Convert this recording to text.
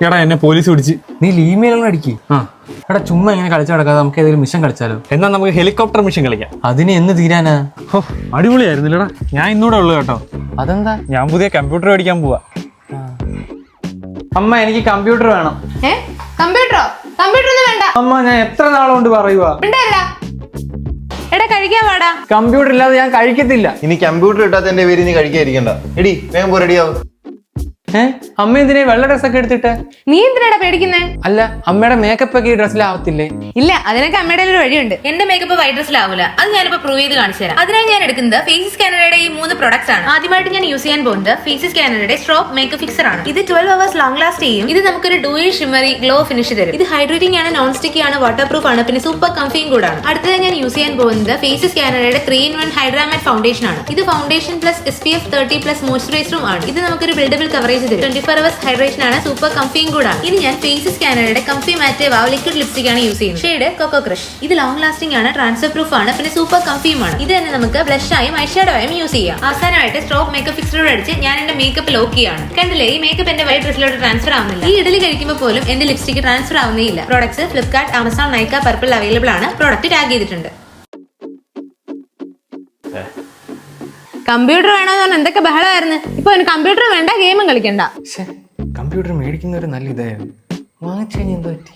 എടാ എന്നെ പോലീസ് പിടിച്ച്. നീ ഇമെയിലൊന്നും അടിക്കി. എടാ ചുമ്മാ ഇങ്ങനെ കളിച്ചു നടക്കാതെ നമുക്ക് ഏതെങ്കിലും മിഷൻ കളിച്ചാലോ? എന്നാ നമുക്ക് ഹെലികോപ്റ്റർ മിഷൻ കളിക്കാം. അതിന് എന്ന് തീരാനാ? അടിപൊളിയായിരുന്നില്ലടാ. ഞാൻ ഇന്നൂടെ ഉള്ളു കേട്ടോ. അതെന്താ? ഞാൻ പുതിയ കമ്പ്യൂട്ടർ മേടിക്കാൻ പോവാ. അമ്മ എനിക്ക് കമ്പ്യൂട്ടർ വേണം. കമ്പ്യൂട്ടറോ? കമ്പ്യൂട്ടർ ഒന്നും വേണ്ട അമ്മ, ഞാൻ എത്ര നാളുകൊണ്ട് പറയുവാ. എടാ കഴിക്കാൻ പാടാ. കമ്പ്യൂട്ടർ ഇല്ലാതെ ഞാൻ കഴിക്കത്തില്ല. ഇനി കമ്പ്യൂട്ടർ ഇട്ടാത്തതിന്റെ പേര് നീ കഴിക്കാതിരിക്കണ്ട. എടി വേഗം പോ, റെഡിയാവും. അമ്മ എന്തിനാ വെള്ള ഡ്രസ്സൊക്കെ എടുത്തിട്ട്? നീ എന്തിനാടാ പേടിക്കുന്നേ? അല്ല, അമ്മയുടെ മേക്കപ്പ് ഒക്കെ ഈ ഡ്രസ്സിലാവത്തില്ലേ? ഇല്ല, അതിനൊക്കെ അമ്മയുടെ ഒരു വഴിയുണ്ട്. എന്റെ മേക്കപ്പ് വൈറ്റ് ഡ്രസ്സിലാവില്ല. അത് ഞാനിപ്പോ പ്രൂവ് ചെയ്ത് കാണിച്ചു തരാം. അതിനായി ഞാൻ എടുക്കുന്നത് ഫേസസ് കാനഡയുടെ ഈ 3 പ്രൊഡക്ട്സ് ആണ്. ആദ്യമായിട്ട് ഞാൻ യൂസ് ചെയ്യാൻ പോകുന്നത് ഫേസസ് കാനഡയുടെ സ്ട്രോക്ക് മേക്കപ്പ് ഫിക്സർ ആണ്. ഇത് 12 hours ലോങ് ലാസ്റ്റ് ചെയ്യും. ഇത് നമുക്കൊരു ഡൂയി ഷിമ്മറി ഗ്ലോ ഫിനിഷ് തരും. ഇത് ഹൈഡ്രേറ്റിംഗ് ആണ്, നോൺ സ്റ്റിക്കി ആണ്, വാട്ടർ പ്രൂഫ് ആണ്, പിന്നെ സൂപ്പർ കംഫിയും കൂടാണ്. അടുത്തത് ഞാൻ യൂസ് ചെയ്യാൻ പോകുന്നത് ഫേസസ് കാനഡയുടെ 3-in-1 ഹൈഡ്രാമാറ്റ് ഫൗണ്ടേഷൻ ആണ്. ഇത് ഫൗണ്ടേഷൻ പ്ലസ് SPF 30+ മോയ്സ്ചറൈസറും ആണ്. ഇത് നമുക്കൊരു ബിൽഡബിൾ കവറേജ് തരും. 24 hours ഹൈഡ്രേഷൻ ആണ്, സൂപ്പർ കംഫിയും കൂടാണ്. ഇനി ഞാൻ ഫേസസ് കാനഡയുടെ comfy matte wow liquid lipstick ആണ് യൂസ് ചെയ്യുന്നത്. Shade cocoa crush. ഇത് ലോങ് ലാസ്റ്റിംഗ് ആണ്, ട്രാൻസ്ഫർ പ്രൂഫ് ആണ്, പിന്നെ സൂപ്പർ കംഫിയുമാണ്. ഇത് തന്നെ നമുക്ക് ബ്ലഷ് ആയും ഐഷാഡോ ആയും യൂസ് ചെയ്യാം. അവസാനമായിട്ട് സ്ട്രോക്ക് മേക്കപ്പ് ഫിക്സറോട് അടിച്ച് ഞാൻ എന്റെ മേക്കപ്പ് ലോക്ക് ചെയ്യാണ്. കണ്ടില്ലേ, ഈ മേക്കപ്പ് എന്റെ വൈറ്റ് ഡ്രസ്സിലോട്ട് ട്രാൻസ്ഫർ ആവുന്നില്ല. ഈ ഇഡലി കഴിക്കുമ്പോൾ പോലും എന്റെ ലിപ്സ്റ്റിക് ട്രാൻസ്ഫർ ആവുന്നേയില്ല. Products Flipkart, Amazon, Nykaa, Purple available ആണ്. പ്രോഡക്റ്റ് ടാഗ് ചെയ്തിട്ടുണ്ട്. കമ്പ്യൂട്ടർ വേണമെന്ന് പറഞ്ഞാൽ എന്തൊക്കെ ബഹളമായിരുന്നു. ഇപ്പൊ കമ്പ്യൂട്ടർ വേണ്ട, ഗെയിമും കളിക്കണ്ട. കമ്പ്യൂട്ടർ മേടിക്കുന്ന ഒരു നല്ല ഇതായിരുന്നു. വാങ്ങിച്ചു കഴിഞ്ഞാൽ എന്തോ പറ്റി?